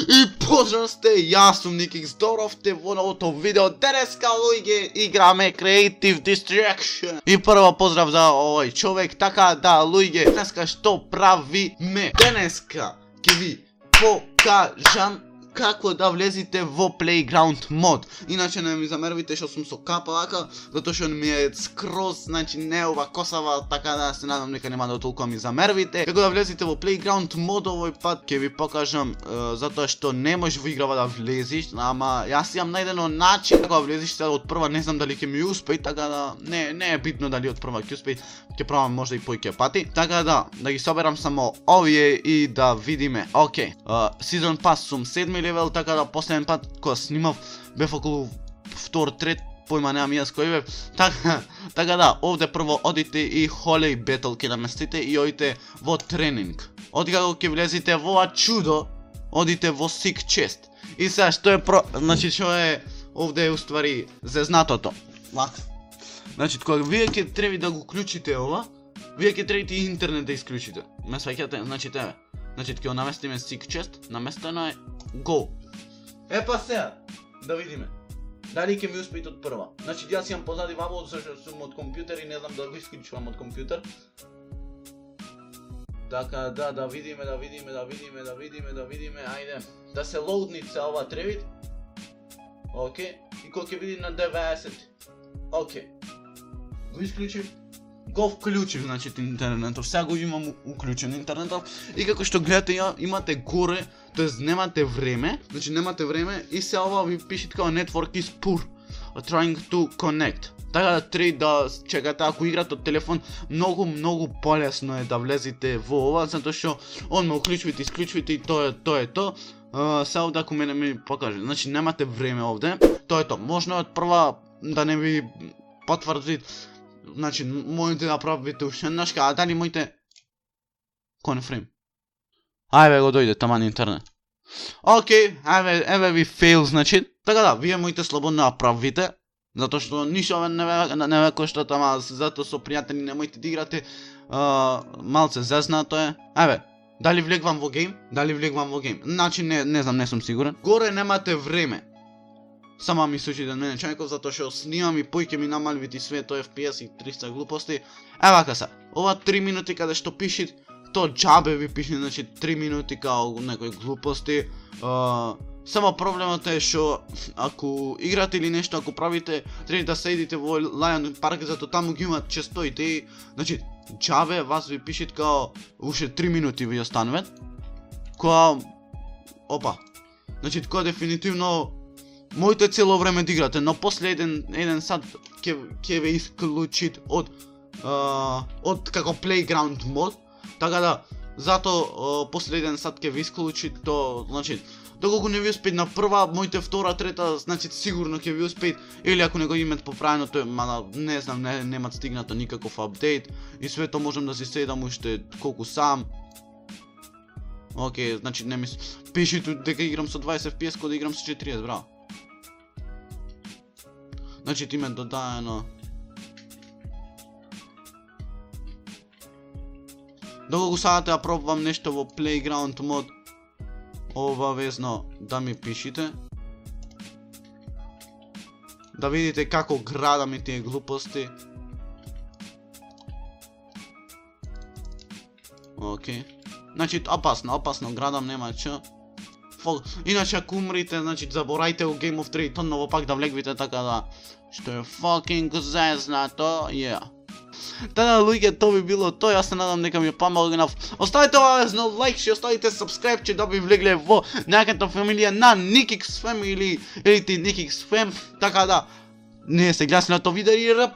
И поздрав сте, јас сум Никикс, доровте во новото видео. Денеска, луѓе, играме Creative Destruction. И прво поздрав за овој човек, така да, луѓе, денеска што правиме? Денеска ќе ви покажам како да влезете во Playground мод. Иначе не ми замервите што сум со капа вака, затоа што ми е скроз, значи не ова косава, така да се надам дека нема да толку ми замервите. Како да влезете во Playground мод овој пат ќе ви покажам, затоа што не можеш во играва да влезиш, ама јас имам најдено начин како да влезиш, сега од прва не знам дали ќе ми успее, така да не е битно дали од прва ќе успее, ќе пробам можда и поиќе пати. Така да ги соберам само овие и да видиме. Океј, Season Pass сум 7 левел, така да последен пат кога снимав бев околу 2-3, појма немам јас кој бев. Така да, овде прво одите и Holy Battle ќе наместите и одите во тренинг. Оди како ќе влезете во ова чудо, одите во Sick Chest. И сега што е значи што е овде уствари зезнатото. Вака. Значи кога вие ќе треба да го клучите ова, вие ќе требате и интернет да исклучите. Ме сваќате, значи тебе. Значи ќе го наместиме Sick Chest, наместено е Go. Епа сега, да видиме. Дали ќе ми успеете од прва. Значи јас имам позади ваму, зашто сум од компјутер и не знам да го исклучувам од компјутер. Така да видиме, ајде. Да се лоудница ова требит. Океј. И кога ќе види на 90. Океј. Го исклучив. Го вклучив, значи интернетов. Сега го имам уклучен интернетов. И како што гледате, имате горе, тоест немате време, значи немате време и се ова ви пише така network is poor, trying to connect. Така да треба да чекате, ако играте од телефон, многу полесно е да влезете во ова, затоа што он ме уклучвите, исклучвите и тоа е тоа. Сега овде ако мене ми покаже, значи немате време овде, тоа е тоа. Можно од прва да не ви потврди, значи можете да правите уште нешка, а дали можете confirm. Ајде го дојде таман интернет. Океј, еве ви фейл, значи. Така да, вие можете слободно да правите, затоа што ништо не ве кошта, ама затоа со пријатели не можете да играте. Малце зезнато е. Еве, дали влегвам во гейм? Значи не знам, не сум сигурен. Горе немате време. Само ми слушајте од мене човеков, затоа што снимам и поиќе ми намалвите све тоа FPS и 300 глупости. Вака са, ова 3 минути каде што пиши, то џабе ви пише, значи 3 минути као некои глупости. Само проблемот е што ако играте или нешто, ако правите, треба да седите во Lion Park, затоа таму ги имат честоите и, значи, џабе вас ви пишет као уште 3 минути ви остануват. Која, значи, која дефинитивно можете цело време да играте, но после еден сат ќе ве исклучит од како Playground мод. Така да, затоа после еден сат ќе ви исклучит то, значи, доколку не ви успеет на прва, моите втора, трета, значи сигурно ќе ви успеет, или ако не го имат поправено тој, не знам, немат стигнато никаков апдейт и све тоа можам да си седам уште колку сам. Океј, значи не ми пиши тут дека играм со 20 FPS, кога да играм со 40, браво. Значи ти ме додаено. Доколку сакате да пробвам нешто во Playground мод, обавезно да ми пишите. Да видите како градам и тие глупости. Океј. Значи опасно градам, нема чо. Иначе ако умрите, значи заборајте у Game of Thrones, тоново пак да влегвите, така да, што е fucking зезнато, Така луѓе, тоа би било тоа, јас се надам дека ми е помогнав. Оставите обавезно лайк, ще оставите subscribe, че да би влегле во неката фамилија на Nikix Fam или Nikix Fam, така да, не се гласи на тоа видео и ра.